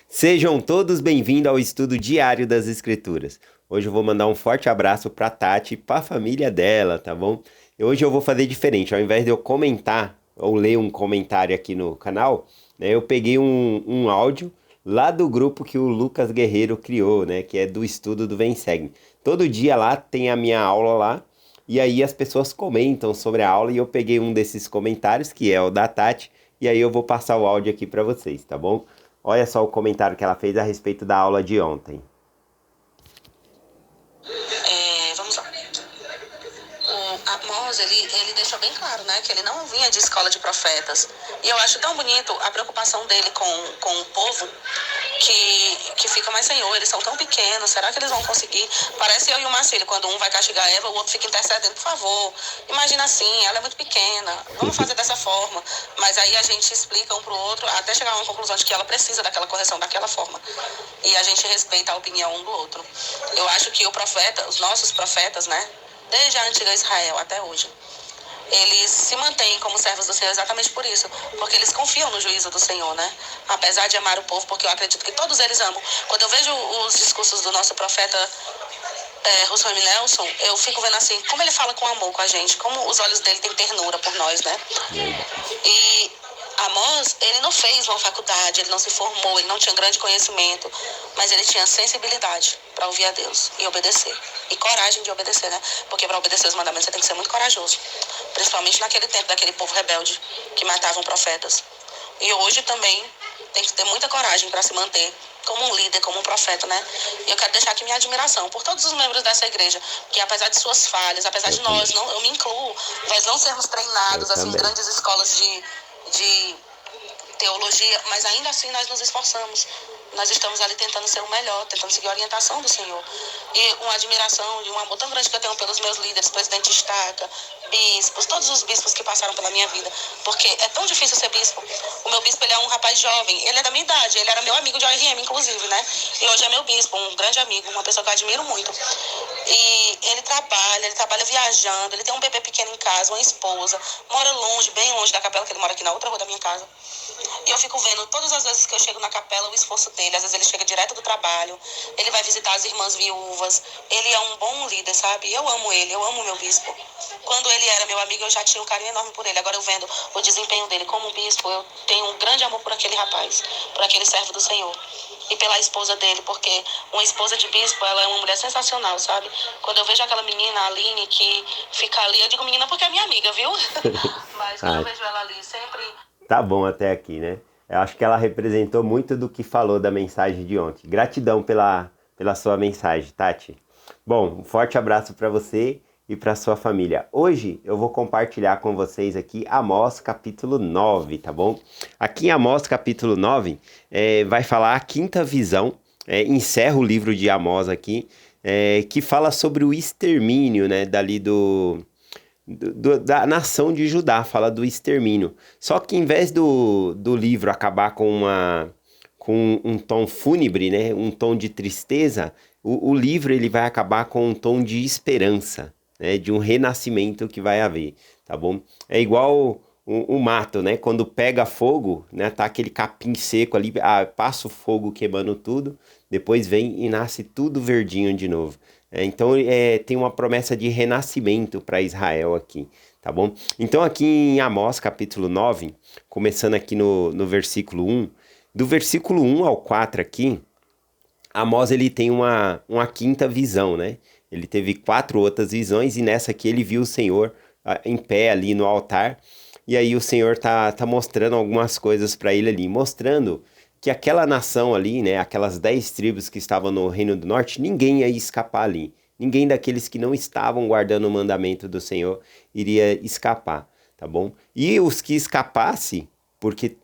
Sejam todos bem-vindos ao estudo diário das Escrituras. Hoje eu vou mandar um forte abraço para Tati e para a família dela, tá bom? E hoje eu vou fazer diferente. Ao invés de eu comentar ou ler um comentário aqui no canal, né, eu peguei um áudio lá do grupo que o Lucas Guerreiro criou, né, que é do estudo do Vem Segue. Todo dia lá tem a minha aula lá e aí as pessoas comentam sobre a aula e eu peguei um desses comentários, que é o da Tati, e aí eu vou passar o áudio aqui para vocês, tá bom? Olha só o comentário que ela fez a respeito da aula de ontem. Vamos lá. O Amós, ele deixou bem claro, né, que ele não vinha de escola de profetas. E eu acho tão bonito a preocupação dele com o povo, que fica, mas Senhor, eles são tão pequenos, será que eles vão conseguir? Parece eu e o Marcílio, quando um vai castigar Eva, o outro fica intercedendo, por favor, imagina assim, ela é muito pequena, vamos fazer dessa forma. Mas aí a gente explica um pro outro, até chegar a uma conclusão de que ela precisa daquela correção daquela forma. E a gente respeita a opinião um do outro. Eu acho que os nossos profetas, né, desde a antiga Israel até hoje, eles se mantêm como servos do Senhor exatamente por isso, porque eles confiam no juízo do Senhor, né? Apesar de amar o povo, porque eu acredito que todos eles amam. Quando eu vejo os discursos do nosso profeta Russell M. Nelson, eu fico vendo assim, como ele fala com amor com a gente, como os olhos dele têm ternura por nós, né? E Amós, ele não fez uma faculdade, ele não se formou, ele não tinha grande conhecimento, mas ele tinha sensibilidade para ouvir a Deus e obedecer. E coragem de obedecer, né? Porque para obedecer os mandamentos você tem que ser muito corajoso. Principalmente naquele tempo daquele povo rebelde que matavam profetas. E hoje também tem que ter muita coragem para se manter como um líder, como um profeta, né? E eu quero deixar aqui minha admiração por todos os membros dessa igreja, que apesar de suas falhas, apesar de nós, eu me incluo, nós não sermos treinados assim, em grandes escolas de teologia, mas ainda assim nós nos esforçamos. Nós estamos ali tentando ser o melhor, tentando seguir a orientação do Senhor. E uma admiração e um amor tão grande que eu tenho pelos meus líderes, presidente Estaca, bispos, todos os bispos que passaram pela minha vida. Porque é tão difícil ser bispo. O meu bispo, ele é um rapaz jovem, ele é da minha idade, ele era meu amigo de ORM, inclusive, né? E hoje é meu bispo, um grande amigo, uma pessoa que eu admiro muito. E ele trabalha viajando, ele tem um bebê pequeno em casa, uma esposa, mora longe, bem longe da capela, que ele mora aqui na outra rua da minha casa. E eu fico vendo todas as vezes que eu chego na capela o esforço dele. Às vezes ele chega direto do trabalho, ele vai visitar as irmãs viúvas. Ele é um bom líder, sabe? Eu amo ele, eu amo o meu bispo. Quando ele era meu amigo, eu já tinha um carinho enorme por ele. Agora eu vendo o desempenho dele como bispo, eu tenho um grande amor por aquele rapaz, por aquele servo do Senhor. E pela esposa dele, porque uma esposa de bispo, ela é uma mulher sensacional, sabe? Quando eu vejo aquela menina, a Aline, que fica ali, eu digo menina porque é minha amiga, viu? Mas quando eu vejo ela ali, sempre... Tá bom até aqui, né? Eu acho que ela representou muito do que falou da mensagem de ontem. Gratidão pela sua mensagem, Tati. Bom, um forte abraço para você e para sua família. Hoje eu vou compartilhar com vocês aqui Amós capítulo 9, tá bom? Aqui em Amós capítulo 9 vai falar a quinta visão, encerra o livro de Amós aqui, que fala sobre o extermínio, né, dali da nação de Judá, fala do extermínio. Só que em vez do livro acabar com um tom fúnebre, né, um tom de tristeza, o livro ele vai acabar com um tom de esperança, né, de um renascimento que vai haver, tá bom? É igual o mato, né, quando pega fogo, né, tá aquele capim seco ali, passa o fogo queimando tudo, depois vem e nasce tudo verdinho de novo. Então tem uma promessa de renascimento para Israel aqui, tá bom? Então aqui em Amós capítulo 9, começando aqui no versículo 1, do versículo 1 ao 4 aqui, Amós ele tem uma quinta visão, né? Ele teve 4 outras visões e nessa aqui ele viu o Senhor em pé ali no altar, e aí o Senhor tá mostrando algumas coisas para ele ali, mostrando que aquela nação ali, né, aquelas 10 tribos que estavam no Reino do Norte, ninguém ia escapar ali. Ninguém daqueles que não estavam guardando o mandamento do Senhor iria escapar, tá bom? E os que escapassem, porque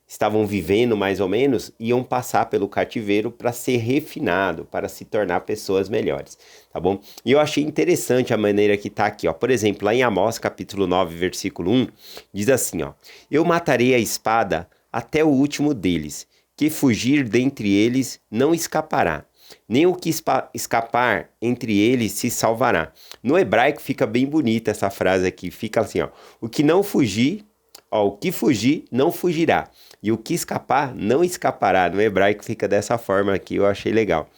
estavam vivendo mais ou menos, iam passar pelo cativeiro para ser refinado, para se tornar pessoas melhores, tá bom? E eu achei interessante a maneira que tá aqui, ó. Por exemplo, lá em Amós capítulo 9, versículo 1, diz assim, ó: Eu matarei a espada até o último deles, que fugir dentre eles não escapará, nem o que escapar entre eles se salvará. No hebraico fica bem bonita essa frase aqui, fica assim, ó: o que não fugir, ó, o que fugir não fugirá, e o que escapar não escapará. No hebraico fica dessa forma aqui, eu achei legal.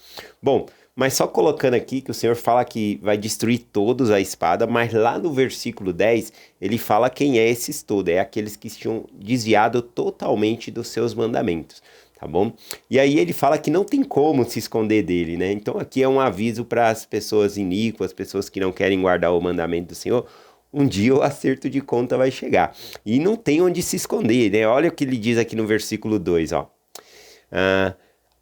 Bom, mas só colocando aqui que o Senhor fala que vai destruir todos a espada, mas lá no versículo 10, ele fala quem é esses todos, é aqueles que tinham desviado totalmente dos seus mandamentos, tá bom? E aí ele fala que não tem como se esconder dele, né? Então aqui é um aviso para as pessoas iníquas, pessoas que não querem guardar o mandamento do Senhor. Um dia o acerto de conta vai chegar. E não tem onde se esconder, né? Olha o que ele diz aqui no versículo 2, ó.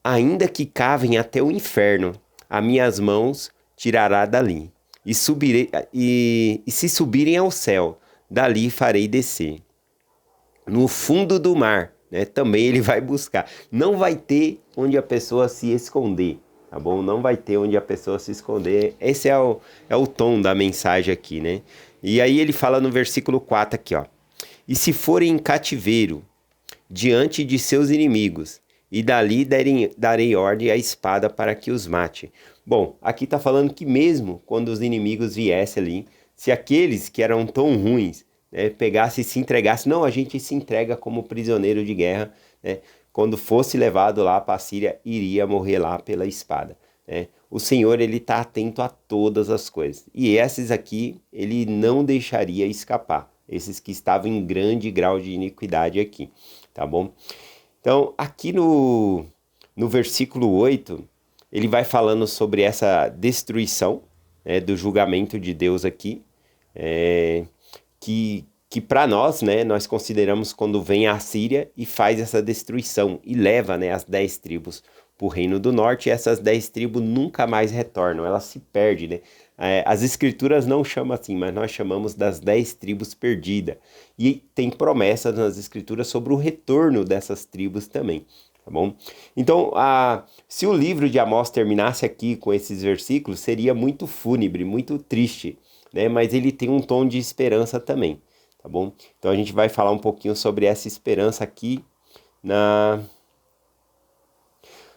Ainda que cavem até o inferno, a minhas mãos tirará dali. E se subirem ao céu, dali farei descer. No fundo do mar, né, também ele vai buscar. Não vai ter onde a pessoa se esconder, tá bom? Não vai ter onde a pessoa se esconder. Esse é o tom da mensagem aqui, né? E aí ele fala no versículo 4 aqui, ó. E se forem em cativeiro diante de seus inimigos, e dali darei ordem à espada para que os mate. Bom, aqui está falando que mesmo quando os inimigos viessem ali, se aqueles que eram tão ruins, né, pegassem e se entregassem, não, a gente se entrega como prisioneiro de guerra, né, quando fosse levado lá para a Síria, iria morrer lá pela espada. Né? O Senhor, ele está atento a todas as coisas. E esses aqui, ele não deixaria escapar. Esses que estavam em grande grau de iniquidade aqui, tá bom? Então, aqui no versículo 8, ele vai falando sobre essa destruição, né, do julgamento de Deus aqui, que para nós, né, nós consideramos quando vem a Síria e faz essa destruição e leva, né, as 10 tribos para o Reino do Norte, e essas 10 tribos nunca mais retornam, elas se perdem, né? As escrituras não chamam assim, mas nós chamamos das 10 tribos perdidas. E tem promessas nas escrituras sobre o retorno dessas tribos também, tá bom? Então, se o livro de Amós terminasse aqui com esses versículos, seria muito fúnebre, muito triste, né? Mas ele tem um tom de esperança também, tá bom? Então a gente vai falar um pouquinho sobre essa esperança aqui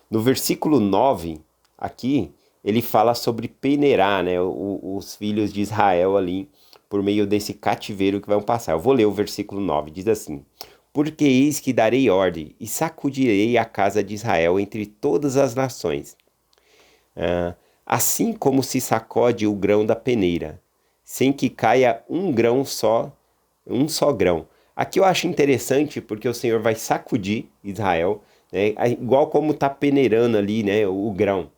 no versículo 9, aqui, ele fala sobre peneirar, né, os filhos de Israel ali, por meio desse cativeiro que vão passar. Eu vou ler o versículo 9, diz assim: Porque eis que darei ordem, e sacudirei a casa de Israel entre todas as nações, assim como se sacode o grão da peneira, sem que caia um só grão. Aqui eu acho interessante, porque o Senhor vai sacudir Israel, né, igual como está peneirando ali, né, o grão.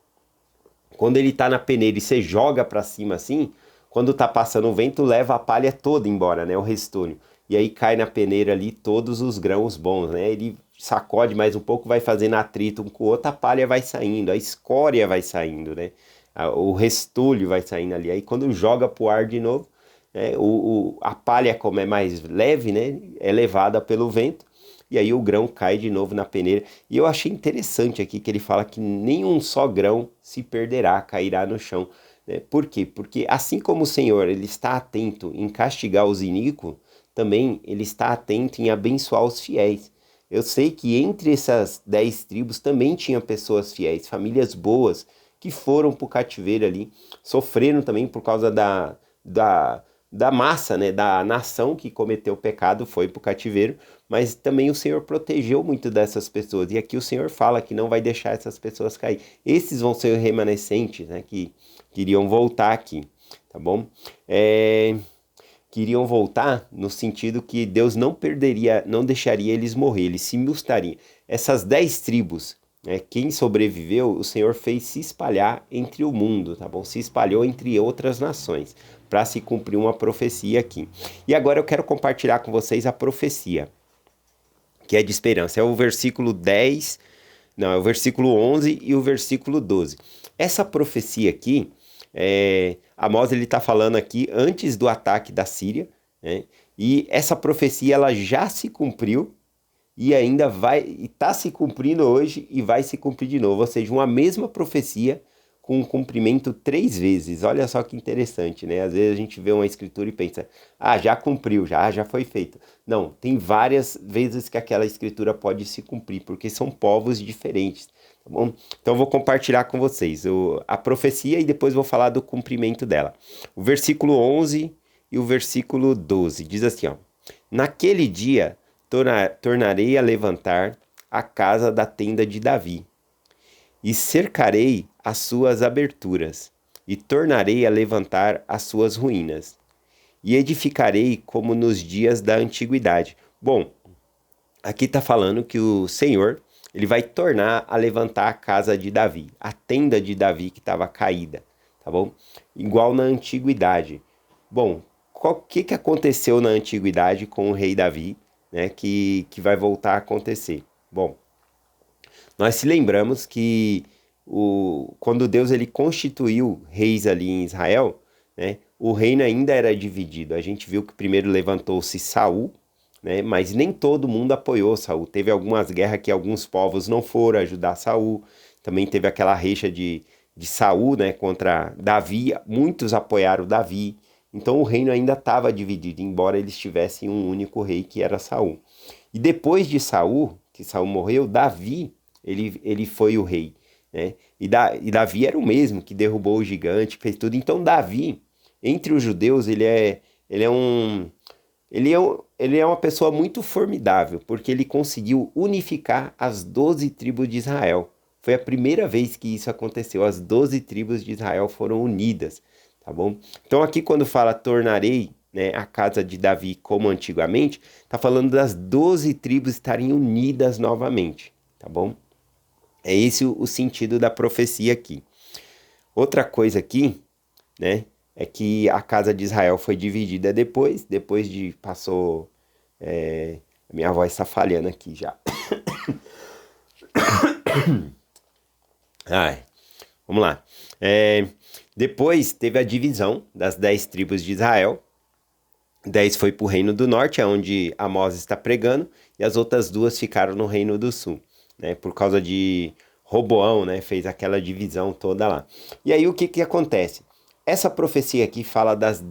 Quando ele está na peneira e você joga para cima assim, quando está passando o vento, leva a palha toda embora, né, o restolho. E aí cai na peneira ali todos os grãos bons, né? Ele sacode mais um pouco, vai fazendo atrito um com o outro, a palha vai saindo, a escória vai saindo, né? O restolho vai saindo ali. Aí quando joga pro ar de novo, né, a palha, como é mais leve, né, é levada pelo vento, e aí o grão cai de novo na peneira. E eu achei interessante aqui que ele fala que nenhum só grão se perderá, cairá no chão. Né? Por quê? Porque assim como o Senhor ele está atento em castigar os iníquos, também ele está atento em abençoar os fiéis. Eu sei que entre essas 10 tribos também tinha pessoas fiéis, famílias boas, que foram para o cativeiro ali, sofreram também por causa da massa, né, da nação que cometeu o pecado, foi para o cativeiro, mas também o Senhor protegeu muito dessas pessoas. E aqui o Senhor fala que não vai deixar essas pessoas cair. Esses vão ser remanescentes, né, que iriam voltar aqui, tá bom? Que iriam voltar no sentido que Deus não deixaria eles morrer, eles se mustariam. Essas 10 tribos, né, quem sobreviveu, o Senhor fez se espalhar entre o mundo, tá bom? Se espalhou entre outras nações, para se cumprir uma profecia aqui. E agora eu quero compartilhar com vocês a profecia, que é de esperança. É o versículo 10, não, é o versículo 11 e o versículo 12. Essa profecia aqui, Amós ele está falando aqui antes do ataque da Síria, né? E essa profecia ela já se cumpriu e ainda está se cumprindo hoje e vai se cumprir de novo, ou seja, uma mesma profecia com um cumprimento 3 vezes. Olha só que interessante, né? Às vezes a gente vê uma escritura e pensa, já cumpriu, já foi feito. Não, tem várias vezes que aquela escritura pode se cumprir, porque são povos diferentes, tá bom? Então eu vou compartilhar com vocês a profecia e depois vou falar do cumprimento dela. O versículo 11 e o versículo 12 diz assim, ó: Naquele dia tornarei a levantar a casa da tenda de Davi, e cercarei as suas aberturas, e tornarei a levantar as suas ruínas, e edificarei como nos dias da antiguidade. Bom, aqui está falando que o Senhor, ele vai tornar a levantar a casa de Davi, a tenda de Davi que estava caída, tá bom? Igual na antiguidade. Bom, o que aconteceu na antiguidade com o rei Davi, né, que vai voltar a acontecer? Bom, nós se lembramos que quando Deus ele constituiu reis ali em Israel, né, o reino ainda era dividido. A gente viu que primeiro levantou-se Saul, né, mas nem todo mundo apoiou Saul. Teve algumas guerras que alguns povos não foram ajudar Saul. Também teve aquela rixa de Saul, né, contra Davi. Muitos apoiaram Davi. Então o reino ainda estava dividido, embora eles tivessem um único rei que era Saul. E depois de Saul, que Saul morreu, Davi ele foi o rei, né? E Davi era o mesmo que derrubou o gigante, fez tudo. Então Davi, entre os judeus, ele é uma pessoa muito formidável, porque ele conseguiu unificar as 12 tribos de Israel. Foi a primeira vez que isso aconteceu, as 12 tribos de Israel foram unidas, tá bom? Então aqui quando fala tornarei, né, a casa de Davi como antigamente, tá falando das 12 tribos estarem unidas novamente, tá bom? É esse o sentido da profecia aqui. Outra coisa aqui, né, é que a casa de Israel foi dividida depois de passou... a minha voz está falhando aqui já. Ai, vamos lá. Depois teve a divisão das 10 tribos de Israel. 10 foi para o Reino do Norte, onde Amós está pregando, e as outras 2 ficaram no Reino do Sul, né, por causa de Roboão, né, fez aquela divisão toda lá. E aí o que acontece? Essa profecia aqui fala das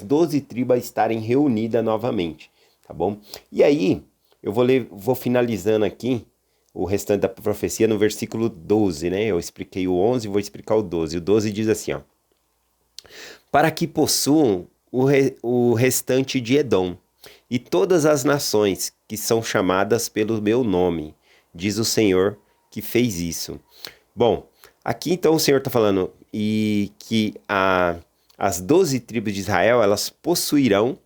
12 tribos estarem reunidas novamente, tá bom? E aí eu vou finalizando aqui o restante da profecia no versículo 12, né? Eu expliquei o 11, vou explicar o 12. O 12 diz assim, ó: para que possuam o restante de Edom e todas as nações que são chamadas pelo meu nome, diz o Senhor que fez isso. Bom, aqui então o Senhor está falando e que as 12 tribos de Israel, elas possuirão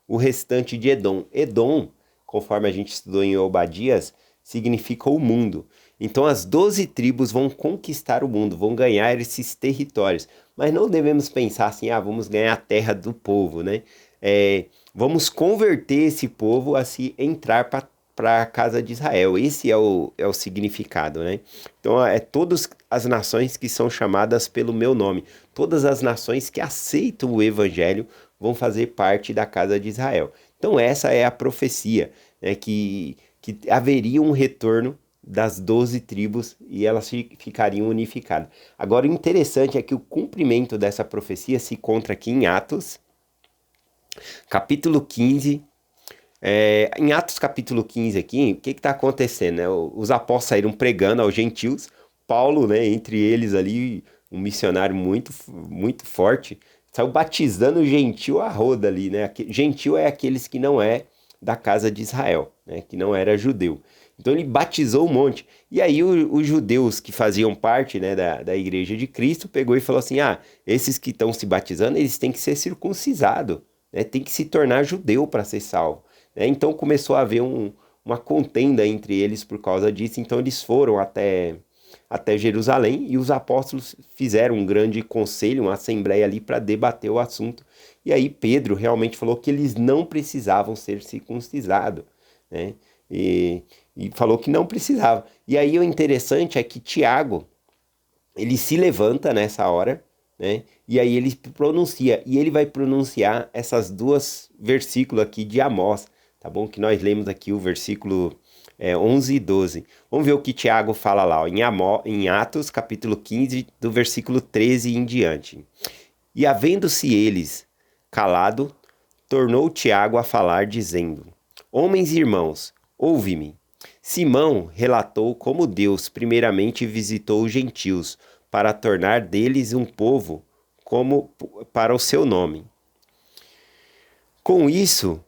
o restante de Edom. Edom, conforme a gente estudou em Obadias, significa o mundo. Então as 12 tribos vão conquistar o mundo, vão ganhar esses territórios. Mas não devemos pensar assim, vamos ganhar a terra do povo, né? Vamos converter esse povo a se entrar para a casa de Israel. Esse é o significado, né? Então todas as nações que são chamadas pelo meu nome, todas as nações que aceitam o evangelho vão fazer parte da casa de Israel. Então essa é a profecia, né, que haveria um retorno das 12 tribos e elas ficariam unificadas. Agora, o interessante é que o cumprimento dessa profecia se encontra aqui em Atos, capítulo 15. Em Atos capítulo 15 aqui, o que está acontecendo? Né? Os apóstolos saíram pregando aos gentios. Paulo, né, entre eles ali, um missionário muito, muito forte, saiu batizando o gentio a roda ali, né? Gentio é aqueles que não é da casa de Israel, né, que não era judeu. Então ele batizou um monte. E aí os judeus que faziam parte, né, da igreja de Cristo pegou e falou assim, esses que estão se batizando, eles têm que ser circuncisados, né, tem que se tornar judeu para ser salvo. Né? Então começou a haver uma contenda entre eles por causa disso. Então eles foram até Jerusalém e os apóstolos fizeram um grande conselho, uma assembleia ali para debater o assunto. E aí Pedro realmente falou que eles não precisavam ser circuncisados, né? E falou que não precisava. E aí o interessante é que Tiago, ele se levanta nessa hora, né? E aí ele pronuncia, e ele vai pronunciar essas 2 versículos aqui de Amós, tá bom? Que nós lemos aqui o versículo 11 e 12. Vamos ver o que Tiago fala lá, ó, em Atos, capítulo 15, do versículo 13 em diante. E havendo-se eles calado, tornou Tiago a falar, dizendo: homens e irmãos, ouve-me. Simão relatou como Deus primeiramente visitou os gentios, para tornar deles um povo como para o seu nome. Com isso,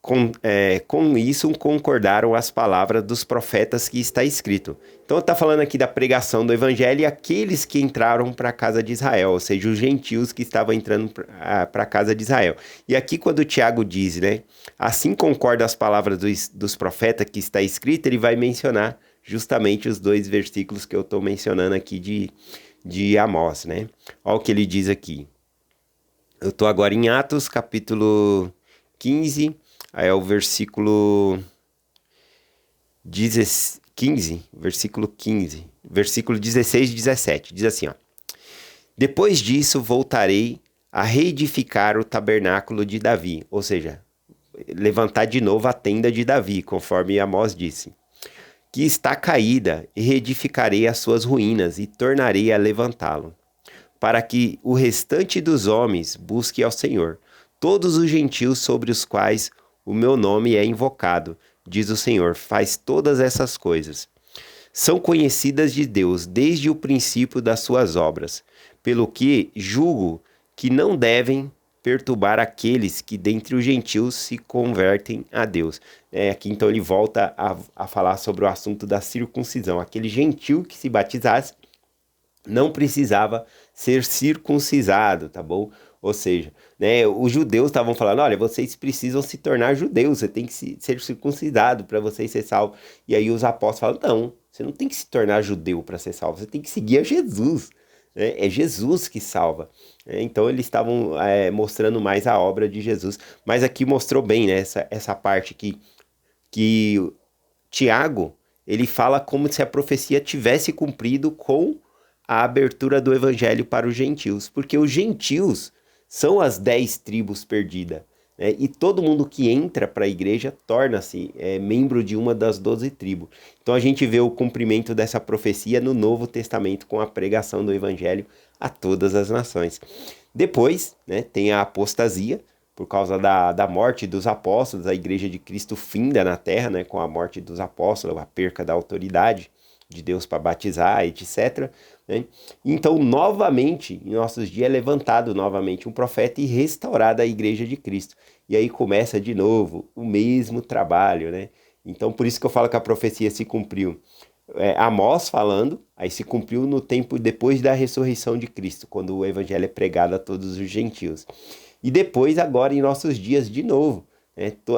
com isso concordaram as palavras dos profetas que está escrito. Então está falando aqui da pregação do evangelho e aqueles que entraram para a casa de Israel, ou seja, os gentios que estavam entrando para a casa de Israel. E aqui quando o Tiago diz, né, assim concorda as palavras dos profetas que está escrito, ele vai mencionar justamente os dois versículos que eu estou mencionando aqui de Amós, né? Olha o que ele diz aqui. Eu estou agora em Atos, capítulo 15, aí é o versículo 15, versículo 16 e 17. Diz assim, ó. Depois disso voltarei a reedificar o tabernáculo de Davi, ou seja, levantar de novo a tenda de Davi, conforme Amós disse, que está caída, e reedificarei as suas ruínas e tornarei a levantá-lo, para que o restante dos homens busque ao Senhor, todos os gentios sobre os quais o meu nome é invocado, diz o Senhor, faz todas essas coisas. São conhecidas de Deus desde o princípio das suas obras, pelo que julgo que não devem perturbar aqueles que dentre os gentios se convertem a Deus. Aqui então ele volta a falar sobre o assunto da circuncisão. Aquele gentil que se batizasse não precisava ser circuncisado, tá bom? Ou seja, né, os judeus estavam falando, olha, vocês precisam se tornar judeus, você tem que ser circuncidado para vocês ser salvo. E aí os apóstolos falam, não, você não tem que se tornar judeu para ser salvo, você tem que seguir a Jesus. Né? É Jesus que salva. Então eles estavam mostrando mais a obra de Jesus. Mas aqui mostrou bem, né, essa parte que Tiago, ele fala como se a profecia tivesse cumprido com a abertura do evangelho para os gentios, porque os gentios são as 10 tribos perdidas, né? E todo mundo que entra para a igreja torna-se membro de uma das 12 tribos. Então a gente vê o cumprimento dessa profecia no Novo Testamento com a pregação do evangelho a todas as nações. Depois, né, tem a apostasia, por causa da morte dos apóstolos, a igreja de Cristo finda na terra, né, com a morte dos apóstolos, a perca da autoridade de Deus para batizar, etc. Né? Então, novamente, em nossos dias, é levantado novamente um profeta e restaurada a igreja de Cristo. E aí começa de novo o mesmo trabalho, né? Então, por isso que eu falo que a profecia se cumpriu. Amós falando, aí se cumpriu no tempo depois da ressurreição de Cristo, quando o evangelho é pregado a todos os gentios. E depois, agora, em nossos dias, de novo,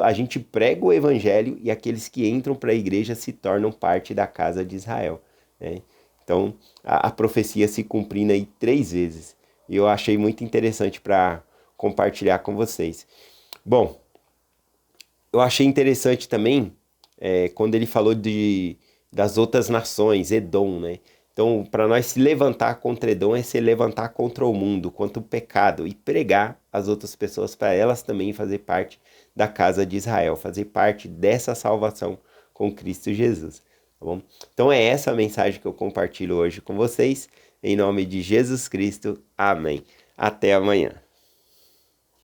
a gente prega o evangelho e aqueles que entram para a igreja se tornam parte da casa de Israel. Né? Então, a profecia se cumprindo aí 3 vezes. E eu achei muito interessante para compartilhar com vocês. Bom, eu achei interessante também quando ele falou das outras nações, Edom, né? Então, para nós se levantar contra Edom é se levantar contra o mundo, contra o pecado e pregar as outras pessoas para elas também fazer parte da casa de Israel, fazer parte dessa salvação com Cristo Jesus, tá bom? Então é essa a mensagem que eu compartilho hoje com vocês, em nome de Jesus Cristo, amém. Até amanhã.